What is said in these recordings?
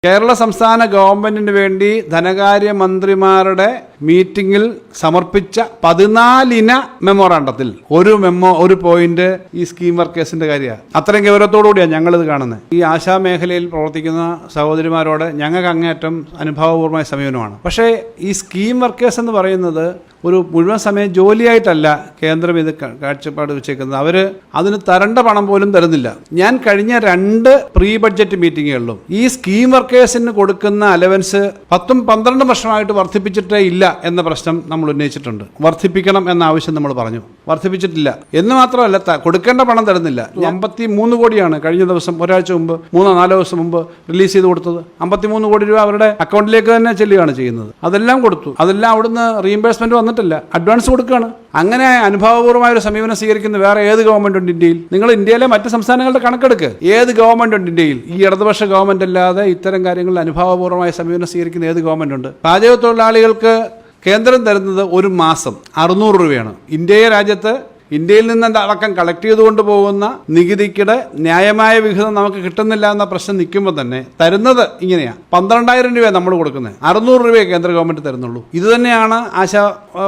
കേരള സംസ്ഥാന ഗവൺമെന്റിന് വേണ്ടി ധനകാര്യമന്ത്രിമാരുടെ മീറ്റിംഗിൽ സമർപ്പിച്ച 14 ഇന മെമ്മോറാണ്ടത്തിൽ ഒരു പോയിന്റ് ഈ സ്കീം വർക്കേഴ്സിന്റെ കാര്യമാണ്. അത്രയും ഗൗരവത്തോടുകൂടിയാണ് ഞങ്ങളിത് കാണുന്നത്. ഈ ആശാ മേഖലയിൽ പ്രവർത്തിക്കുന്ന സഹോദരിമാരോട് ഞങ്ങൾക്ക് അങ്ങേയറ്റം അനുഭാവപൂർവമായ സമീപനമാണ്. പക്ഷേ ഈ സ്കീം വർക്കേഴ്സ് എന്ന് പറയുന്നത് ഒരു മുഴുവൻ സമയം ജോലിയായിട്ടല്ല കേന്ദ്രം ഇത് കാഴ്ചപ്പാട് വെച്ചേക്കുന്നത്. അവർ അതിന് തരേണ്ട പണം പോലും തരുന്നില്ല. ഞാൻ കഴിഞ്ഞ 2 പ്രീ ബഡ്ജറ്റ് മീറ്റിങ്ങുകളിലും ഈ സ്കീം വർക്കേഴ്സിന് കൊടുക്കുന്ന അലവൻസ് 10-12 വർഷമായിട്ട് വർദ്ധിപ്പിച്ചിട്ടേ ഇല്ല എന്ന പ്രശ്നം നമ്മൾ ഉന്നയിച്ചിട്ടുണ്ട്. വർദ്ധിപ്പിക്കണം എന്ന ആവശ്യം നമ്മൾ പറഞ്ഞു. വർദ്ധിപ്പിച്ചിട്ടില്ല എന്ന് മാത്രമല്ല, കൊടുക്കേണ്ട പണം തരുന്നില്ല. 53 കോടിയാണ് കഴിഞ്ഞ ദിവസം ഒരാഴ്ച മുമ്പ് 3-4 ദിവസം മുമ്പ് റിലീസ് ചെയ്ത് കൊടുത്തത്. 53 കോടി രൂപ അവരുടെ അക്കൗണ്ടിലേക്ക് തന്നെ ചെല്ലുകയാണ് ചെയ്യുന്നത്. അതെല്ലാം കൊടുത്തു. അതെല്ലാം അവിടുന്ന് റീഇംബേഴ്സ്മെന്റ് വന്നിട്ടില്ല, അഡ്വാൻസ് കൊടുക്കുകയാണ്. അങ്ങനെ അനുഭാവപൂർവമായ ഒരു സമീപനം സ്വീകരിക്കുന്ന വേറെ ഏത് ഗവൺമെന്റ് ഉണ്ട് ഇന്ത്യയിൽ? നിങ്ങൾ ഇന്ത്യയിലെ മറ്റ് സംസ്ഥാനങ്ങളുടെ കണക്കെടുക്ക്. ഏത് ഗവൺമെന്റ് ഉണ്ട് ഇന്ത്യയിൽ? ഈ ഇടതുപക്ഷ ഗവൺമെന്റ് അല്ലാതെ ഇത്തരം കാര്യങ്ങളിൽ അനുഭാവപൂർവമായ സമീപനം സ്വീകരിക്കുന്ന ഏത് ഗവൺമെന്റ് ഉണ്ട്? പാചക തൊഴിലാളികൾക്ക് കേന്ദ്രം തരുന്നത് ഒരു മാസം 600 രൂപയാണ്. ഇന്ത്യയിൽ നിന്ന് അടക്കം കളക്ട് ചെയ്തുകൊണ്ട് പോകുന്ന നികുതിക്കിടെ ന്യായമായ വിഹിതം നമുക്ക് കിട്ടുന്നില്ല എന്ന പ്രശ്നം നിൽക്കുമ്പോൾ തന്നെ തരുന്നത് ഇങ്ങനെയാണ്. 12,000 രൂപ നമ്മൾ കൊടുക്കുന്നത്, 600 രൂപയെ കേന്ദ്ര ഗവൺമെന്റ് തരുന്നുള്ളൂ. ഇത് തന്നെയാണ് ആശാ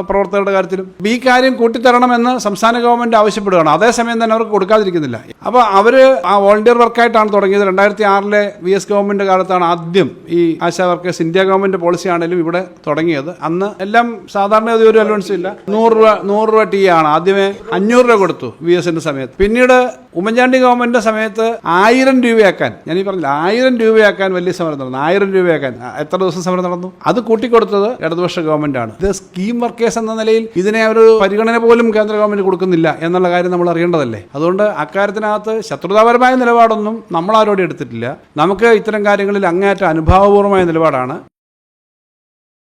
പ്രവർത്തകരുടെ കാര്യത്തിലും. ഈ കാര്യം കൂട്ടിത്തരണമെന്ന് സംസ്ഥാന ഗവൺമെന്റ് ആവശ്യപ്പെടുകയാണ്. അതേസമയം തന്നെ അവർക്ക് കൊടുക്കാതിരിക്കുന്നില്ല. അപ്പോൾ അവര് ആ വോളണ്ടിയർ വർക്കായിട്ടാണ് തുടങ്ങിയത്. 2006 VS ഗവൺമെന്റ് കാലത്താണ് ആദ്യം ഈ ASHA workers, India government policy ആണെങ്കിലും ഇവിടെ തുടങ്ങിയത്. അന്ന് എല്ലാം സാധാരണ ഒരു അലവൻസും ഇല്ല. 100 രൂപ ടീ ആണ്. ആദ്യമേ 500 രൂപ കൊടുത്തു VSന്റെ സമയത്ത്. പിന്നീട് ഉമ്മൻചാണ്ടി ഗവൺമെന്റിന്റെ സമയത്ത് 1000 രൂപയാക്കാൻ, ഞാൻ ഈ പറഞ്ഞില്ല, 1000 രൂപയാക്കാൻ വലിയ സമരം നടന്നു. 1000 രൂപയാക്കാൻ എത്ര ദിവസം സമരം നടന്നു? അത് കൂട്ടിക്കൊടുത്തത് ഇടതുപക്ഷ ഗവൺമെന്റാണ്. ഇത് സ്കീം വർക്കേഴ്സ് എന്ന നിലയിൽ ഇതിനെ ഒരു പരിഗണന പോലും കേന്ദ്ര ഗവൺമെന്റ് കൊടുക്കുന്നില്ല എന്നുള്ള കാര്യം നമ്മൾ അറിയേണ്ടതല്ലേ. അതുകൊണ്ട് അക്കാര്യത്തിനകത്ത് ശത്രുതാപരമായ നിലപാടൊന്നും നമ്മൾ ആരോടും എടുത്തിട്ടില്ല. നമുക്ക് ഇത്തരം കാര്യങ്ങളിൽ അങ്ങേയറ്റം അനുഭാവപൂർവമായ നിലപാടാണ്.